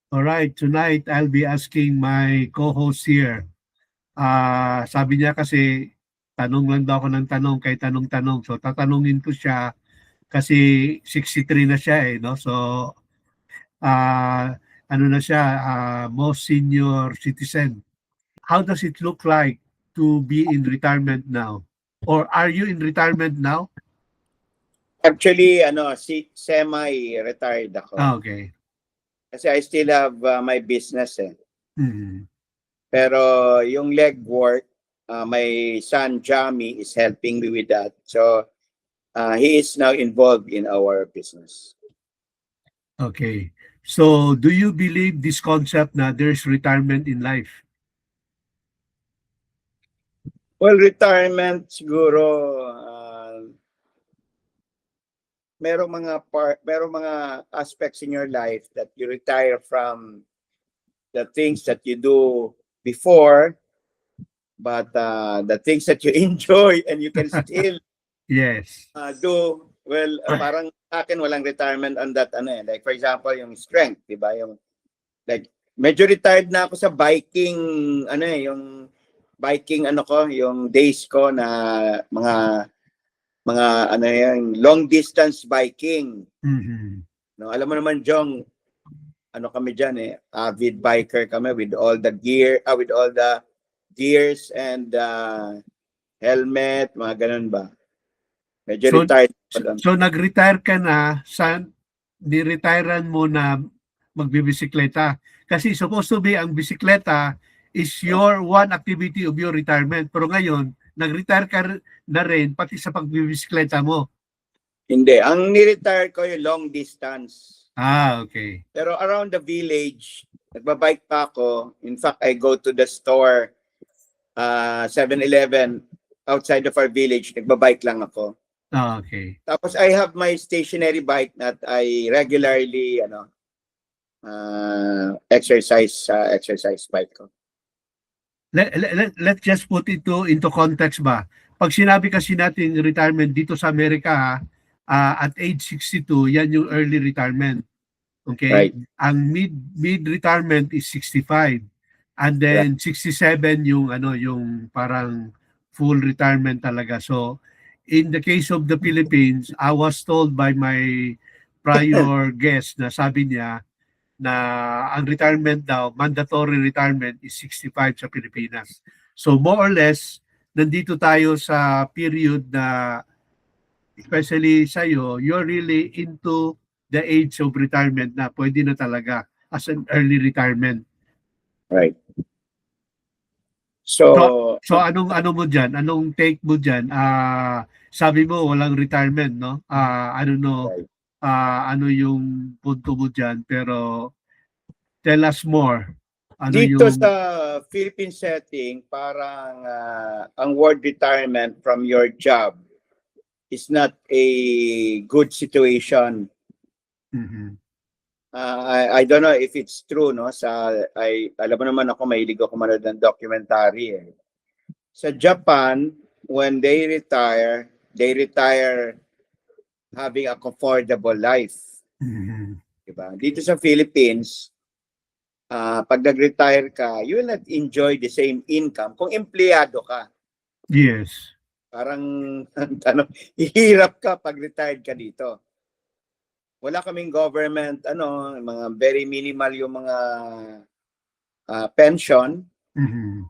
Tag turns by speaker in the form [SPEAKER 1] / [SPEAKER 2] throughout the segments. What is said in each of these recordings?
[SPEAKER 1] All right, tonight I'll be asking my co-host here. Sabi niya kasi tanong lang daw ako ng tanong kay tanong-tanong. So tatanungin ko siya kasi 63 na siya no. So ano na siya, most senior citizen. How does it look like to be in retirement now? Or are you in retirement now?
[SPEAKER 2] Actually, semi-retired ako.
[SPEAKER 1] Okay.
[SPEAKER 2] Kasi I still have my business eh.
[SPEAKER 1] Mm-hmm.
[SPEAKER 2] Pero yung legwork, my son Jami is helping me with that. So he is now involved in our business.
[SPEAKER 1] Okay. So do you believe this concept na there's retirement in life?
[SPEAKER 2] Well, retirement siguro merong mga aspects in your life that you retire from the things that you do before, but the things that you enjoy and you can still
[SPEAKER 1] Yes.
[SPEAKER 2] do well. Parang sa akin walang retirement on that like for example yung strength, di ba? Yung like medyo retired na ako sa biking yung biking yung days ko na mga yung long distance biking.
[SPEAKER 1] Mm-hmm.
[SPEAKER 2] No, alam mo naman Jong, kami diyan avid biker kami with all the gears and helmet, mga ganun ba. Medyo retired.
[SPEAKER 1] So nag-retire ka na sa ni-retirean mo na magbibisikleta. Kasi supposed to be ang bisikleta is your one activity of your retirement. Pero ngayon, nag-retire ka na rin pati sa pagbibisikleta mo.
[SPEAKER 2] Hindi. Ang ni-retire ko yung long distance.
[SPEAKER 1] Okay.
[SPEAKER 2] Pero around the village, nagbabike pa ako. In fact, I go to the store, 7-Eleven, outside of our village. Nagbabike lang ako.
[SPEAKER 1] Okay.
[SPEAKER 2] Tapos I have my stationary bike that I regularly exercise bike ko.
[SPEAKER 1] Let's just put it into context ba. Pag sinabi kasi natin retirement dito sa Amerika, at age 62, yan yung early retirement. Okay?
[SPEAKER 2] Right.
[SPEAKER 1] Ang mid-retirement is 65. And then 67 yung yung parang full retirement talaga. So in the case of the Philippines, I was told by my prior guest na sabi niya na ang retirement daw, mandatory retirement is 65 sa Pilipinas. So more or less, nandito tayo sa period na especially sa'yo, you're really into the age of retirement na pwede na talaga as an early retirement.
[SPEAKER 2] Right. So
[SPEAKER 1] anong mo diyan? Anong take mo diyan? Sabi mo walang retirement, no? I don't know ano yung punto mo diyan, pero tell us more. Ano
[SPEAKER 2] dito
[SPEAKER 1] yung
[SPEAKER 2] sa Philippine setting, parang ang word retirement from your job is not a good situation.
[SPEAKER 1] Mhm.
[SPEAKER 2] I don't know if it's true, no? Alam mo naman ako, mahilig ako manood ng documentary eh. Sa Japan, when they retire having a comfortable life.
[SPEAKER 1] Mhm.
[SPEAKER 2] Diba? Dito sa Philippines, pag nag-retire ka, you will not enjoy the same income kung empleyado ka.
[SPEAKER 1] Yes.
[SPEAKER 2] Parang hirap ka pag retired ka dito. Wala kaming government, mga very minimal yung mga pension.
[SPEAKER 1] Mhm.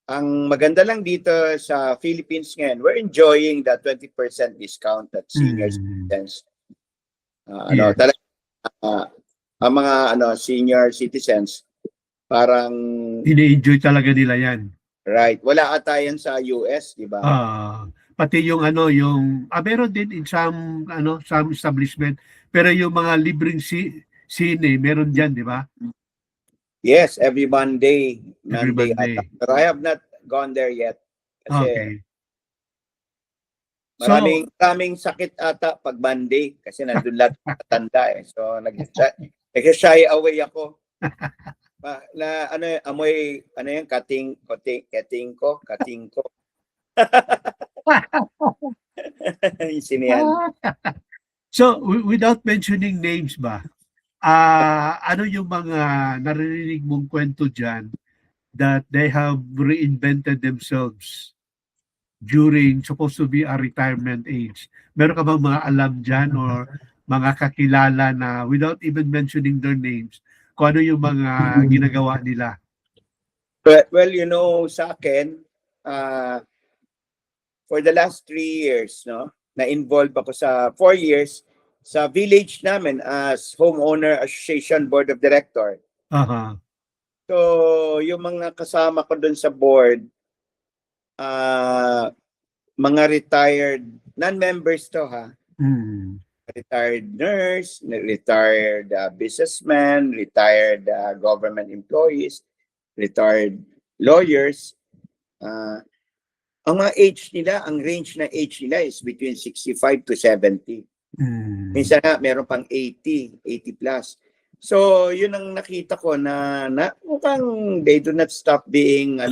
[SPEAKER 2] Ang maganda lang dito sa Philippines ngayon, we're enjoying the 20% discount at senior citizens.
[SPEAKER 1] Yes.
[SPEAKER 2] Talaga, ang mga senior citizens, parang
[SPEAKER 1] ini-enjoy talaga nila yan.
[SPEAKER 2] right. Wala ata yan sa US, di ba?
[SPEAKER 1] Pati yung yung meron din in some some establishment, pero yung mga libreng sine meron diyan, di ba?
[SPEAKER 2] Yes, every Monday.
[SPEAKER 1] Every Monday.
[SPEAKER 2] But I have not gone there yet. Kasi
[SPEAKER 1] Okay.
[SPEAKER 2] maraming sakit ata pag Monday kasi nandun lahat matanda eh. So nag-shy away ako. Na amoy yung kating ko. Yung sinihan.
[SPEAKER 1] So without mentioning names ba, ano yung mga naririnig mong kwento dyan that they have reinvented themselves during supposed to be a retirement age? Meron ka bang mga alam dyan or mga kakilala na without even mentioning their names, kung ano yung mga ginagawa nila?
[SPEAKER 2] Well, you know, sa akin, for the last 3 years, no, na-involved ako sa 4 years sa village namin as homeowner association board of director.
[SPEAKER 1] Aha.
[SPEAKER 2] So, yung mga kasama ko dun sa board, mga retired non-members to ha.
[SPEAKER 1] Mm.
[SPEAKER 2] Retired nurse, retired businessman, retired government employees, retired lawyers. Ang mga age nila, ang range na age nila is between 65 to 70. Minsan na meron pang 80 plus. So, yun ang nakita ko na mukhang they do not stop being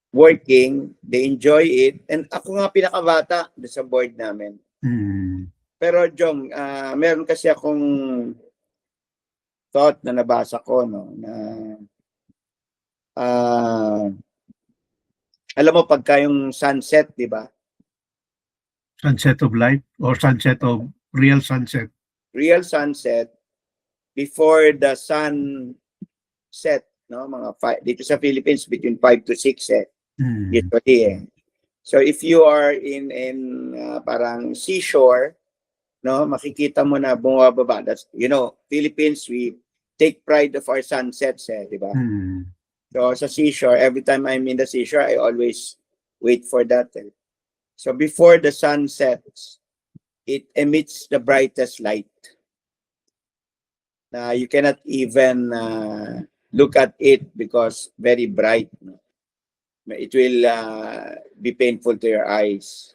[SPEAKER 2] working, they enjoy it. And ako nga pinakabata sa board namin. Pero Jong, meron kasi akong thought na nabasa ko, no, na alam mo pagka yung sunset, di ba?
[SPEAKER 1] Sunset of life or sunset of real sunset?
[SPEAKER 2] Real sunset, before the sun set, no, mga dito sa Philippines between 5 to 6 usually So if you are in parang seashore, no, makikita mo na bumababa. That's, you know, Philippines, we take pride of our sunsets, di ba? So sa seashore, every time I'm in the seashore, I always wait for that. So before the sun sets, it emits the brightest light. You cannot even look at it because very bright. It will be painful to your eyes.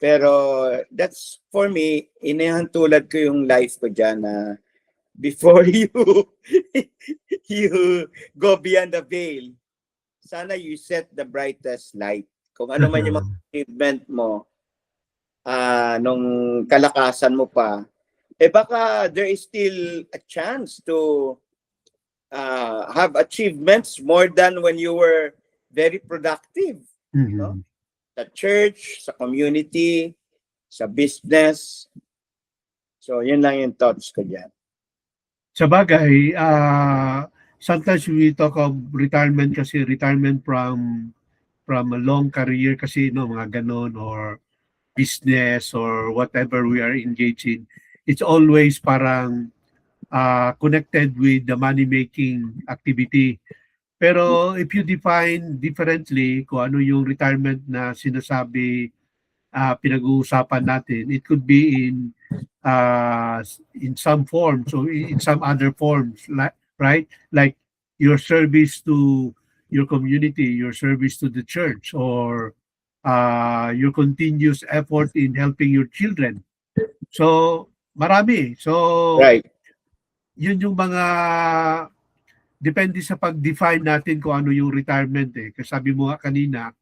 [SPEAKER 2] Pero that's, for me, inihantulad ko yung life ko dyan na before you go beyond the veil, sana you set the brightest light. Kung ano man yung mga achievement mo, nung kalakasan mo pa, baka there is still a chance to have achievements more than when you were very productive. No? Sa church, sa community, sa business. So, yun lang yung thoughts ko dyan.
[SPEAKER 1] Sa bagay, sometimes we talk of retirement kasi retirement from a long career kasi, no, mga ganon, or business or whatever we are engaging. It's always parang connected with the money-making activity. Pero if you define differently kung ano yung retirement na sinasabi, pinag-uusapan natin, it could be in some form, so in some other forms, right? Like your service to your community, your service to the church, or your continuous effort in helping your children. So, marami. So,
[SPEAKER 2] right.
[SPEAKER 1] Yun yung mga depende sa pag-define natin kung ano yung retirement Kasi sabi mo nga kanina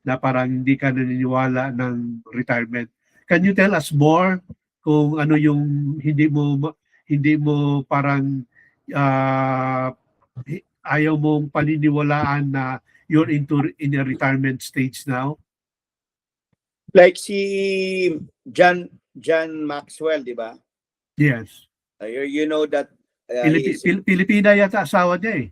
[SPEAKER 1] na parang hindi ka naniniwala ng retirement. Can you tell us more kung ano yung hindi mo parang ayaw mong paniniwalaan na you're in a retirement stage now?
[SPEAKER 2] Like si John Maxwell, di ba?
[SPEAKER 1] Yes.
[SPEAKER 2] You know that
[SPEAKER 1] Pilipina yata asawa niya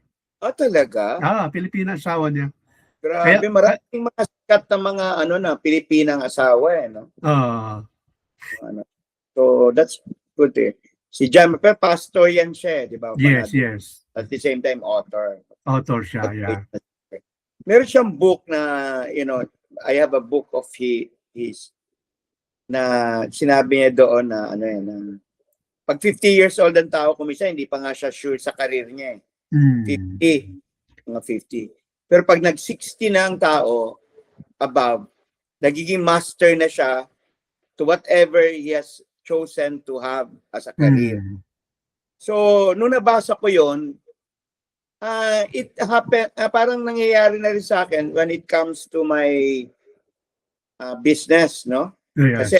[SPEAKER 2] talaga?
[SPEAKER 1] Pilipina asawa niya.
[SPEAKER 2] Grabe, maraming mga sikat na mga Pilipinang asawa no? So that's good Si John, pero pastor yan siya, di ba?
[SPEAKER 1] Yes.
[SPEAKER 2] At the same time, author.
[SPEAKER 1] Author siya, yeah.
[SPEAKER 2] Meron siyang book na, I have a book of his na sinabi niya doon na pag 50 years old ang tao, kumisa hindi pa nga siya sure sa career niya 50, mga 50. Pero pag nag-60 na ang tao, above, nagiging master na siya to whatever he has chosen to have as a career. So, nung nabasa ko yon, it happened, parang nangyayari na rin sa akin when it comes to my business, no?
[SPEAKER 1] Yes.
[SPEAKER 2] Kasi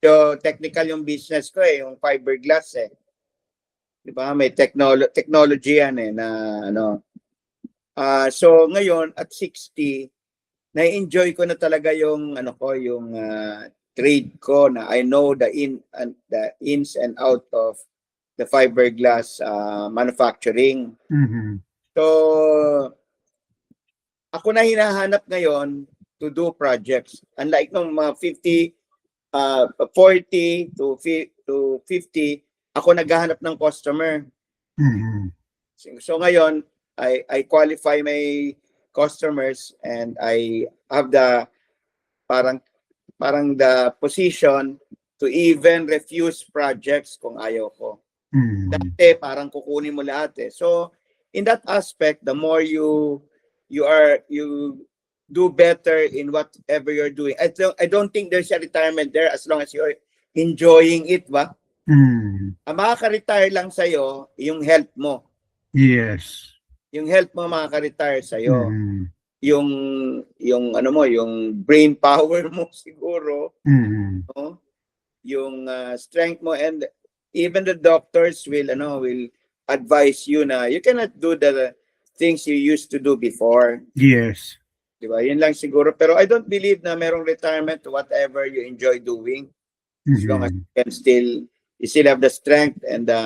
[SPEAKER 2] medyo technical yung business ko eh, yung fiberglass eh. 'Di ba? May technology yan eh na ano. So ngayon at 60, na-enjoy ko na talaga yung ano ko, yung trade ko na I know the ins and out of the fiberglass manufacturing.
[SPEAKER 1] Mhm.
[SPEAKER 2] So ako na hinahanap ngayon to do projects. Unlike nung mga 40 to 50, ako naghahanap ng customer.
[SPEAKER 1] Mhm.
[SPEAKER 2] So ngayon, I qualify my customers and I have the parang the position to even refuse projects kung ayaw ko.
[SPEAKER 1] Mhm.
[SPEAKER 2] Dati parang kukunin mo lahat eh. So in that aspect, the more you do better in whatever you're doing. I don't think there's a retirement there as long as you're enjoying it, ba?
[SPEAKER 1] Mhm.
[SPEAKER 2] Ang makaka-retire lang sa'yo, yung health mo.
[SPEAKER 1] Yes.
[SPEAKER 2] Yung health mo makaka-retire sa'yo.
[SPEAKER 1] Mhm.
[SPEAKER 2] Yung ano mo, yung brain power mo siguro,
[SPEAKER 1] Mhm.
[SPEAKER 2] no? Yung strength mo, and even the doctors will advise you na you cannot do the things you used to do before.
[SPEAKER 1] Yes.
[SPEAKER 2] Diba? Yun lang siguro. Pero I don't believe na merong retirement to whatever you enjoy doing. As long as
[SPEAKER 1] Mhm.
[SPEAKER 2] you still have the strength and the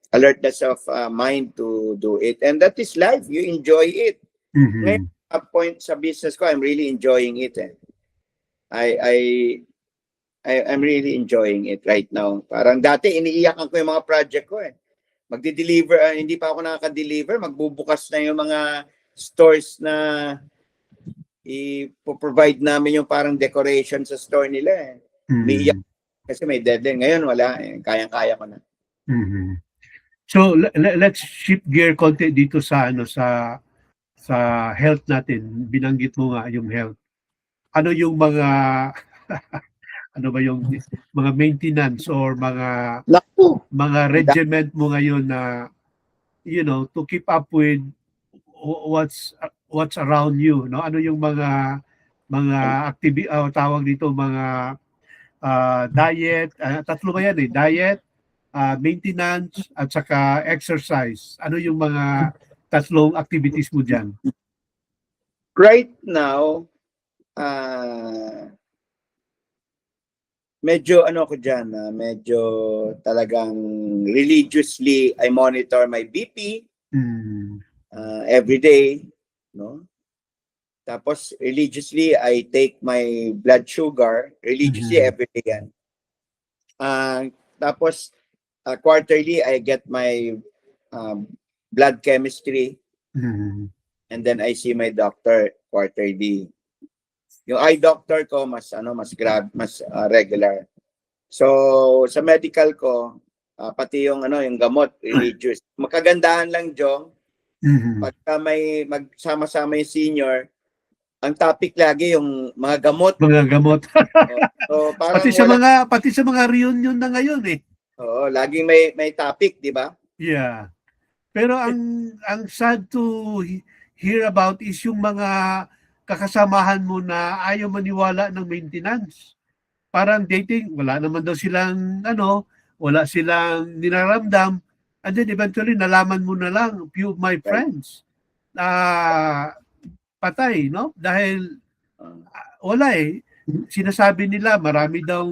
[SPEAKER 2] alertness of mind to do it. And that is life. You enjoy it. Ngayon,
[SPEAKER 1] Mhm.
[SPEAKER 2] at point sa business ko, I'm really enjoying it. I'm really enjoying it right now. Parang dati, iniiyakan ko yung mga project ko eh. Magdi-deliver, hindi pa ako nakaka-deliver, magbubukas na yung mga stores na i-provide namin yung parang decoration sa store nila eh. Iniiyak
[SPEAKER 1] Mhm.
[SPEAKER 2] kasi may deadline. Ngayon wala eh. Kayang-kaya ko na.
[SPEAKER 1] Mhm. So let's shift gear konti dito sa health natin. Binanggit mo nga yung health. Ano yung mga ano ba yung mga maintenance or
[SPEAKER 2] Naku!
[SPEAKER 1] mga regiment mo ngayon na to keep up with what's around you, no? Ano yung mga tawag dito, mga diet, tatlo ba yan eh, diet, maintenance, at saka exercise. Ano yung mga tatlong activities mo dyan?
[SPEAKER 2] Right now, medyo ano ko dyan, medyo talagang religiously I monitor my BP
[SPEAKER 1] Mm.
[SPEAKER 2] every day, no? Tapos religiously I take my blood sugar, religiously
[SPEAKER 1] Mhm.
[SPEAKER 2] every day yan. Tapos quarterly I get my blood chemistry
[SPEAKER 1] Mhm.
[SPEAKER 2] and then I see my doctor quarterly. Yung eye doctor ko mas regular. So sa medical ko pati yung yung gamot religious. Makagandahan lang Jong,
[SPEAKER 1] Mhm.
[SPEAKER 2] pagka may magsama-sama yung senior, ang topic lagi yung mga gamot.
[SPEAKER 1] Mga gamot.
[SPEAKER 2] So parang
[SPEAKER 1] Pati sa mga reunion na ngayon eh.
[SPEAKER 2] Oo, laging may topic, di ba?
[SPEAKER 1] Yeah. Pero ang sad to hear about is yung mga kakasamahan mo na ayaw maniwala ng maintenance. Parang dating, wala naman daw silang wala silang niraramdam. And then eventually nalaman mo na lang, few of my
[SPEAKER 2] Right.
[SPEAKER 1] friends na patay, no? Dahil
[SPEAKER 2] Uh,
[SPEAKER 1] wala eh. Sinasabi nila marami daw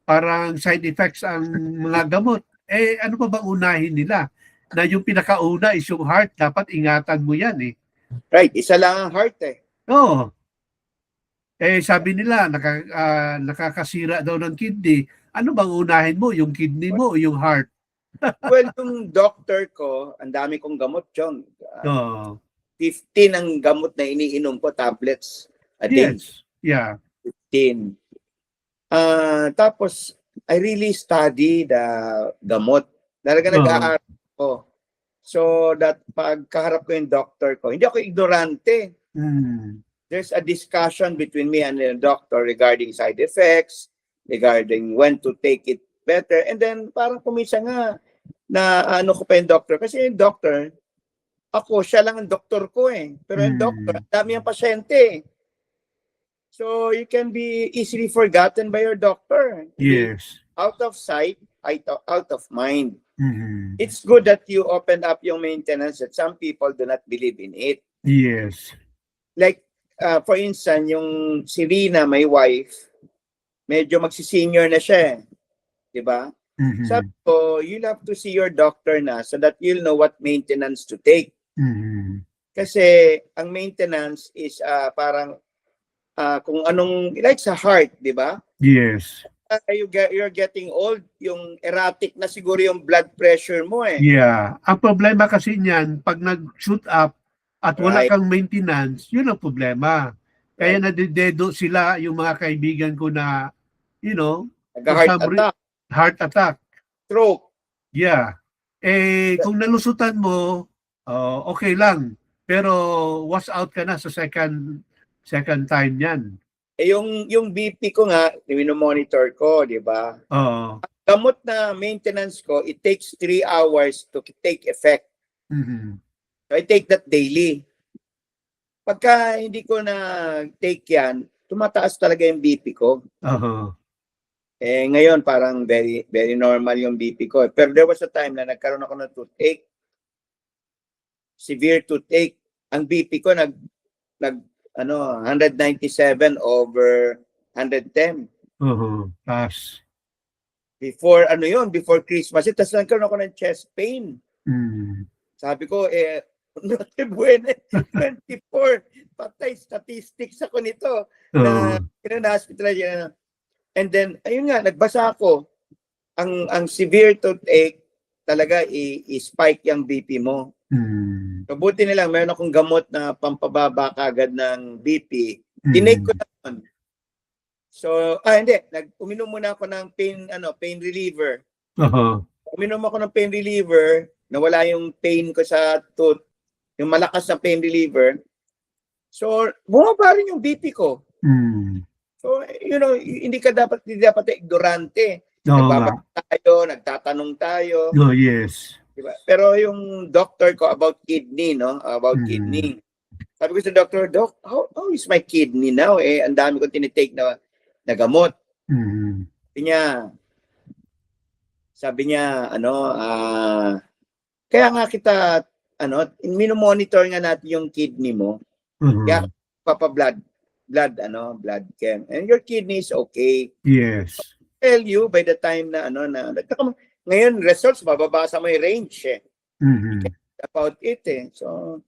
[SPEAKER 1] parang side effects ang mga gamot. Eh ano pa bang unahin nila? Na yung pinakauna is yung heart, dapat ingatan mo yan eh.
[SPEAKER 2] right, isa lang ang heart eh.
[SPEAKER 1] Oo. Eh sabi nila nakakasira daw ng kidney. Ano bang unahin mo? Yung kidney mo o yung heart?
[SPEAKER 2] Well, yung doctor ko, ang dami kong gamot, John.
[SPEAKER 1] Oo.
[SPEAKER 2] 15 ang gamot na iniinom ko, tablets a day.
[SPEAKER 1] Yes. Yeah.
[SPEAKER 2] 15. Tapos, I really study the gamot. Talaga nag-aaral ko. So, that pagkaharap ko yung doctor ko, hindi ako ignorante.
[SPEAKER 1] Mm.
[SPEAKER 2] There's a discussion between me and the doctor regarding side effects, regarding when to take it better. And then, parang kumisa nga, na ano ko pa yung doctor. Kasi yung doctor, siya lang ang doktor ko eh. Pero yung doctor, dami ang pasyente eh. So you can be easily forgotten by your doctor.
[SPEAKER 1] Yes.
[SPEAKER 2] Out of sight, out of mind.
[SPEAKER 1] Mhm.
[SPEAKER 2] It's good that you opened up yung maintenance that some people do not believe in it.
[SPEAKER 1] Yes.
[SPEAKER 2] Like, for instance, yung si Rina, my wife, medyo magsisenior na siya. Diba? Sabi
[SPEAKER 1] Mhm.
[SPEAKER 2] ko, you'll have to see your doctor na so that you'll know what maintenance to take.
[SPEAKER 1] Mhm.
[SPEAKER 2] Kasi ang maintenance is parang kung anong, like sa heart, di ba?
[SPEAKER 1] Yes.
[SPEAKER 2] You're getting old, yung erratic na siguro yung blood pressure mo eh.
[SPEAKER 1] Yeah. Ang problema kasi niyan, pag nag-shoot up at wala
[SPEAKER 2] Right.
[SPEAKER 1] kang maintenance, yun ang problema. Kaya
[SPEAKER 2] Right.
[SPEAKER 1] nadidedo sila yung mga kaibigan ko na, for
[SPEAKER 2] Nag-heart
[SPEAKER 1] some
[SPEAKER 2] attack,
[SPEAKER 1] heart attack.
[SPEAKER 2] stroke.
[SPEAKER 1] Yeah. Kung nalusutan mo, okay lang. Pero was out ka na sa second time yan.
[SPEAKER 2] Yung BP ko nga, monitor ko, di ba?
[SPEAKER 1] Oo.
[SPEAKER 2] Gamot na maintenance ko, it takes 3 hours to take effect.
[SPEAKER 1] Mhm.
[SPEAKER 2] So I take that daily. Pagka hindi ko na take yan, tumataas talaga yung BP ko.
[SPEAKER 1] Oo.
[SPEAKER 2] Ngayon parang very very normal yung BP ko. Pero there was a time na nagkaroon ako ng toothache. Severe toothache. Ang BP ko 197 over 110.
[SPEAKER 1] Oo. Pass.
[SPEAKER 2] Before before Christmas, tapos nagkaroon ako ng chest pain.
[SPEAKER 1] Mm.
[SPEAKER 2] Sabi ko, note buena, 24. Patay, statistics ako nito. Na hospital yan. And then, ayun nga, nagbasa ako. Ang severe toothache, talaga i-spike yung BP mo.
[SPEAKER 1] Mm.
[SPEAKER 2] So, buti nilang meron akong gamot na pampababa kagad ng BP. Tinake ko naman. So, hindi. Uminom muna ako ng pain reliever. Uminom ako ng pain reliever, nawala yung pain ko sa tooth, yung malakas na pain reliever. So, bumaba rin yung BP ko.
[SPEAKER 1] Mm.
[SPEAKER 2] So, hindi dapat ignorante. Nagbabasa tayo, nagtatanong tayo.
[SPEAKER 1] Oh, yes.
[SPEAKER 2] Diba? Pero yung doctor ko about kidney, kidney. Sabi ko sa doctor, Doc, how is my kidney now? Ang dami kong tinitake na gamot.
[SPEAKER 1] Mm.
[SPEAKER 2] Sabi niya, kaya nga kita, minomonitor nga natin yung kidney mo. Kaya papa-blood chem. And your kidney is okay.
[SPEAKER 1] Yes.
[SPEAKER 2] Tell you by the time na, ngayon, results, mababasa mo yung range eh.
[SPEAKER 1] Mm-hmm.
[SPEAKER 2] About it eh. So,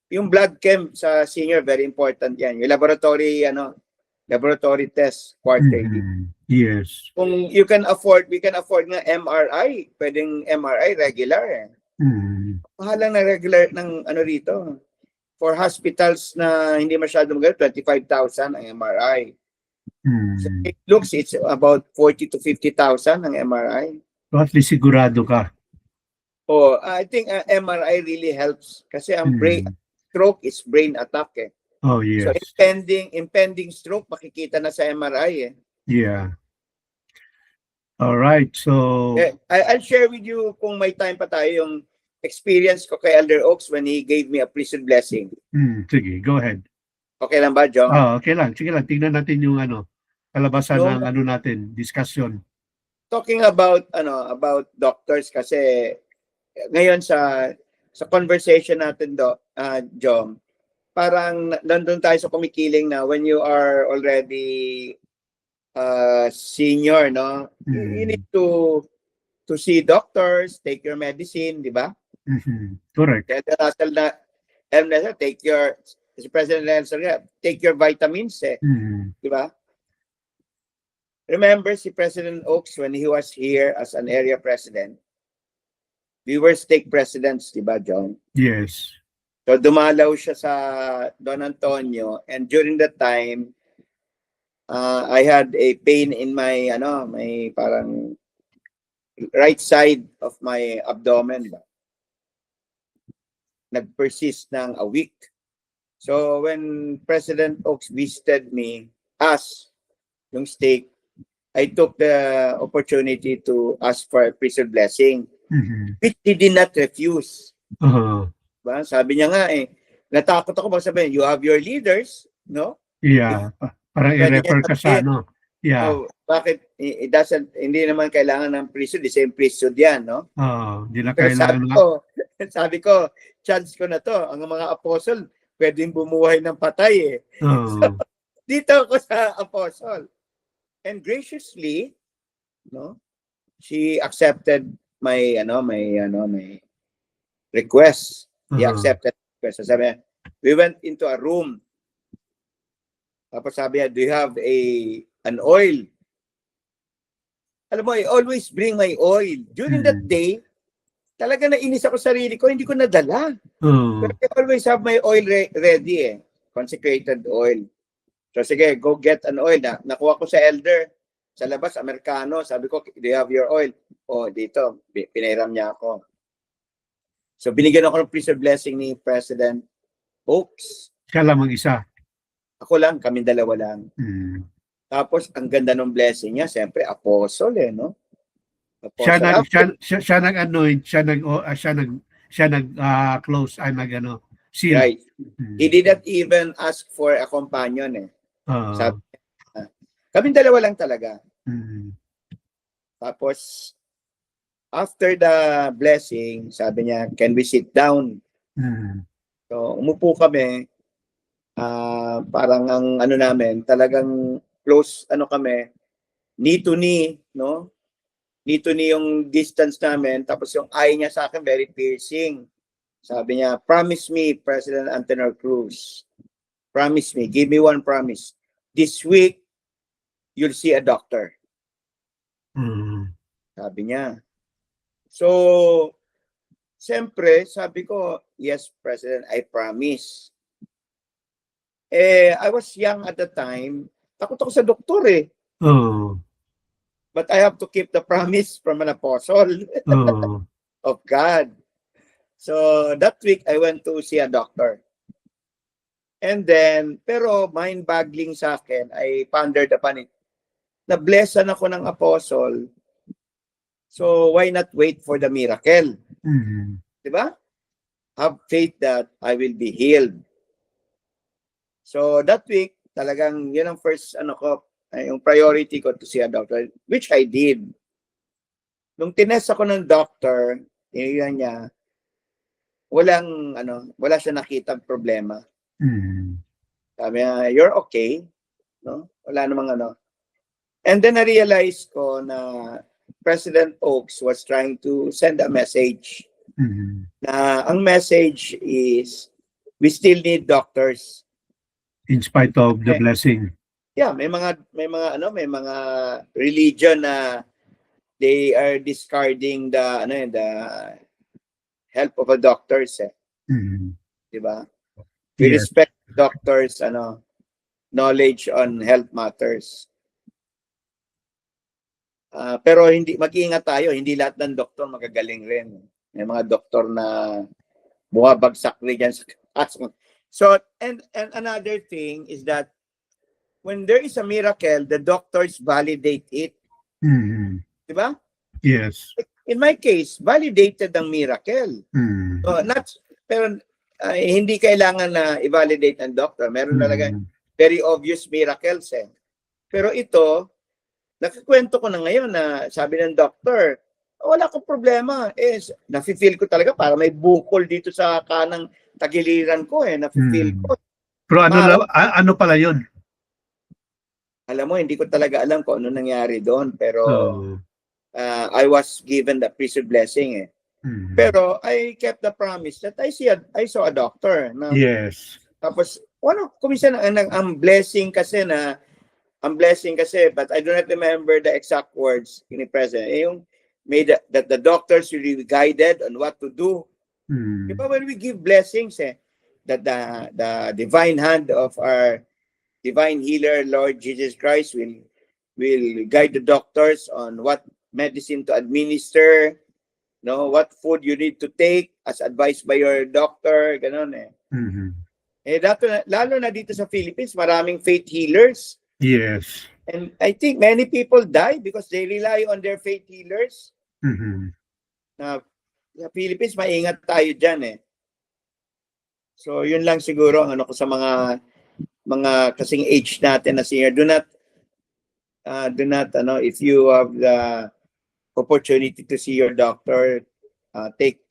[SPEAKER 2] yung blood chem sa senior, very important yan. Yung laboratory test, quarterly.
[SPEAKER 1] Mm-hmm. Yes.
[SPEAKER 2] Kung we can afford nga MRI, pwedeng MRI regular eh.
[SPEAKER 1] Mm-hmm.
[SPEAKER 2] Mahal na regular ng rito. For hospitals na hindi masyadong magaling, 25,000 ang MRI.
[SPEAKER 1] Mm-hmm.
[SPEAKER 2] So it looks it's about 40 to 50,000 ang MRI.
[SPEAKER 1] So at least sigurado ka.
[SPEAKER 2] I think MRI really helps kasi ang brain stroke is brain attack eh.
[SPEAKER 1] Oh yes.
[SPEAKER 2] So impending stroke makikita na sa MRI eh.
[SPEAKER 1] Yeah. All right. So
[SPEAKER 2] I'll share with you kung may time pa tayo yung experience ko kay Elder Oaks when he gave me a priesthood blessing.
[SPEAKER 1] Sige, go ahead.
[SPEAKER 2] Okay lang ba, John?
[SPEAKER 1] Okay lang. Sige lang, tingnan natin yung kalabasan ng natin, discussion.
[SPEAKER 2] Talking about doctors kasi ngayon sa conversation natin John, parang nandun tayo sa kumikiling na when you are already senior, no? You need to see doctors, take your medicine, di ba?
[SPEAKER 1] Correct.
[SPEAKER 2] Take your, si President Nelson, take your vitamins, di ba? Remember si President Oaks when he was here as an area president? We were stake presidents, di ba, John?
[SPEAKER 1] Yes.
[SPEAKER 2] So dumalaw siya sa Don Antonio, and during that time, I had a pain in my parang right side of my abdomen. Nag-persist ng a week. So when President Oaks visited me, yung stake, I took the opportunity to ask for a priesthood blessing, which he did not refuse. Diba? Sabi niya nga natakot ako baka sabihin, you have your leaders, no?
[SPEAKER 1] Yeah. Parang
[SPEAKER 2] Pwede niya
[SPEAKER 1] i-refer ka sa
[SPEAKER 2] sabihin,
[SPEAKER 1] ano. Yeah.
[SPEAKER 2] oh, bakit it doesn't, hindi naman kailangan ng priesthood, the same priesthood yan, no?
[SPEAKER 1] Hindi na
[SPEAKER 2] Pero
[SPEAKER 1] kailangan na.
[SPEAKER 2] sabi ko, chance ko na to. Ang mga apostle, pwedeng bumuhay ng patay eh. So, dito ako sa apostle. And graciously, no, she accepted my request. He accepted the request. Sabi niya, we went into a room. Tapos sabi niya, do you have an oil? Alam mo, I always bring my oil. During that day, talaga nainis ako sa sarili ko, hindi ko nadala. Pero I always have my oil ready eh. Consecrated oil. So sige, go get an oil. Nakuha ko sa elder. Sa labas, Amerikano. Sabi ko, do you have your oil? Oh, dito. Pinairam niya ako. So binigyan ako ng priesthood blessing ni President Oaks.
[SPEAKER 1] Siya lang mag-isa.
[SPEAKER 2] Ako lang, kami dalawa lang. Tapos, ang ganda ng blessing niya, siyempre, apostle eh, no? Apostle.
[SPEAKER 1] Siya nag-anoint, siya nag-close, seal.
[SPEAKER 2] Right. He didn't even ask for a companion eh. Sabi niya, kami dalawa lang talaga. Tapos, after the blessing, sabi niya, can we sit down? So, umupo kami. Parang ang ano namin, talagang close, kami, knee to knee, no? Knee to knee yung distance namin. Tapos yung eye niya sa akin, very piercing. Sabi niya, promise me, President Antenor Cruz. Promise me, give me one promise. This week, you'll see a doctor. Sabi niya. So, siyempre, sabi ko, yes, President, I promise. I was young at the time. Takot ako sa doktor eh. But I have to keep the promise from an apostle of God. So, that week, I went to see a doctor. And then, pero mind-boggling sa akin, I pondered upon it. Na-blessan ako ng apostle. So, why not wait for the miracle? Diba? Have faith that I will be healed. So, that week, talagang yun ang first, yung priority ko to see a doctor, which I did. Nung tinest ako ng doctor, tinignan niya, wala siya nakitang problema. Sabi niya, you're okay. No? Wala namang And then na-realize ko na President Oaks was trying to send a message. Na ang message is, we still need doctors.
[SPEAKER 1] In spite of the blessing.
[SPEAKER 2] Yeah, may mga religion na they are discarding the help of a doctors eh. Diba? We respect doctors knowledge on health matters. Pero mag-iingat tayo, hindi lahat ng doktor magagaling rin. May mga doktor na bumabagsak rin dyan sa taas. So, and another thing is that when there is a miracle, the doctors validate it. Diba?
[SPEAKER 1] Yes.
[SPEAKER 2] In my case, validated ang miracle. So, pero hindi kailangan na i-validate ng doctor. Meron talaga very obvious miracles eh. Pero ito, nakikwento ko na ngayon na sabi ng doctor, wala akong problema. Nafe-feel ko talaga para may bukol dito sa kanang tagiliran ko eh. Nafe-feel ko.
[SPEAKER 1] Pero ano pala yun?
[SPEAKER 2] Alam mo, hindi ko talaga alam kung ano nangyari doon. Pero I was given the priesthood blessing eh. Pero I kept the promise that I saw a doctor.
[SPEAKER 1] Yes.
[SPEAKER 2] Tapos, kuminsan ang blessing kasi but I do not remember the exact words in the present. Yung made that the doctors will be guided on what to do. Diba when we give blessings that the divine hand of our divine healer Lord Jesus Christ will guide the doctors on what medicine to administer, what food you need to take as advised by your doctor, ganon eh. Lalo na dito sa Philippines, maraming faith healers.
[SPEAKER 1] Yes.
[SPEAKER 2] And I think many people die because they rely on their faith healers. Na sa Philippines, maingat tayo dyan eh. So, yun lang siguro ang ko sa mga mga kasing age natin na senior, do not if you have the opportunity to see your doctor, take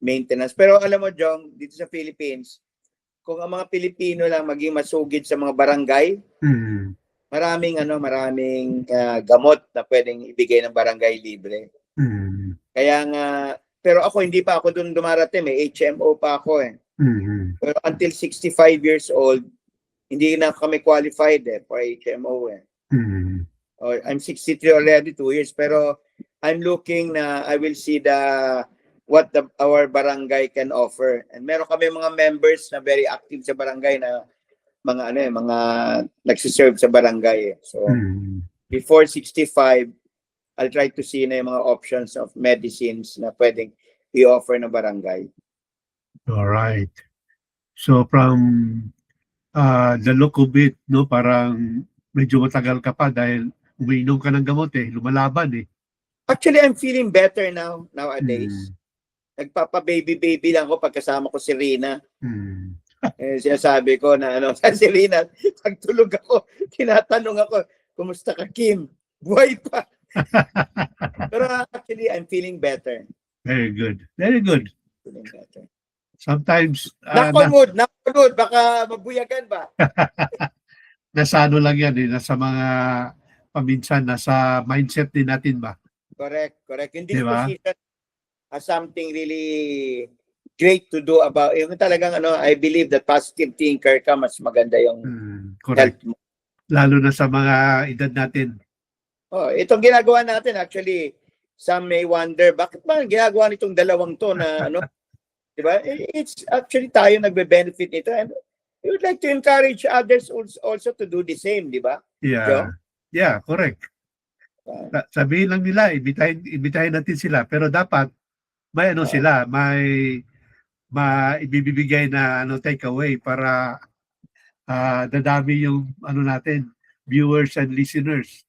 [SPEAKER 2] maintenance. Pero alam mo, Jong, dito sa Philippines, kung ang mga Pilipino lang maging masugid sa mga barangay, maraming gamot na pwedeng ibigay ng barangay libre. Kaya nga, pero ako hindi pa ako doon dumarating, may HMO pa ako eh. Pero until 65 years old, hindi na kami qualified for HMO eh. Or I'm 63 already, 2 years, pero I'm looking na I will see what our barangay can offer. And meron kami mga members na very active sa barangay na mga nagsiserve sa barangay. So, before 65, I'll try to see na yung mga options of medicines na pwedeng i-offer ng barangay.
[SPEAKER 1] All right. So, from the look of it, no, parang medyo matagal ka pa dahil umiinom ka ng gamot lumalaban
[SPEAKER 2] Actually, I'm feeling better nowadays. Nagpapa-baby lang ako pagkasama ko si Rina. Sinasabi ko na si Rina, pagtulog ako, tinatanong ako, kumusta ka, Kim? Buhay pa. Pero actually, I'm feeling better.
[SPEAKER 1] Very good. Very good.
[SPEAKER 2] Feeling better.
[SPEAKER 1] Sometimes
[SPEAKER 2] Nakunod, baka mabuyagan ba?
[SPEAKER 1] nasa lang yan nasa mga paminsan, nasa mindset din natin ba?
[SPEAKER 2] Correct. Yung
[SPEAKER 1] Diba?
[SPEAKER 2] disposition has something really great to do about yung talagang I believe that positive thinker ka, mas maganda yung
[SPEAKER 1] correct.
[SPEAKER 2] health mo.
[SPEAKER 1] Lalo na sa mga edad natin.
[SPEAKER 2] Itong ginagawa natin actually, some may wonder bakit ba ginagawa nitong dalawang to na diba? It's actually tayo nagbe-benefit nito, and we would like to encourage others also to do the same, diba?
[SPEAKER 1] Yeah.
[SPEAKER 2] Joe?
[SPEAKER 1] Yeah, correct. Sabihin lang nila, ibitahin natin sila, pero dapat may sila, may ibibigay na takeaway para dadami yung natin, viewers and listeners.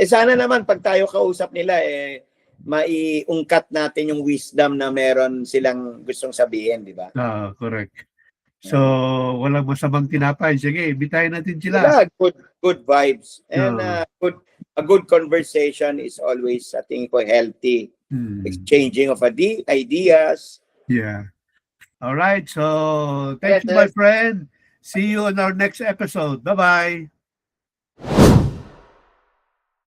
[SPEAKER 2] Sana naman pag tayo kausap nila maiungkat natin yung wisdom na meron silang gustong sabihin, di ba?
[SPEAKER 1] Correct. So, walang masamang tinapay. Sige, ibitahin natin sila.
[SPEAKER 2] Yeah, good vibes. And a good conversation is always, I think, healthy. Exchanging of ideas.
[SPEAKER 1] Yeah. All right. So, thank you, my friend. See you on our next episode. Bye-bye.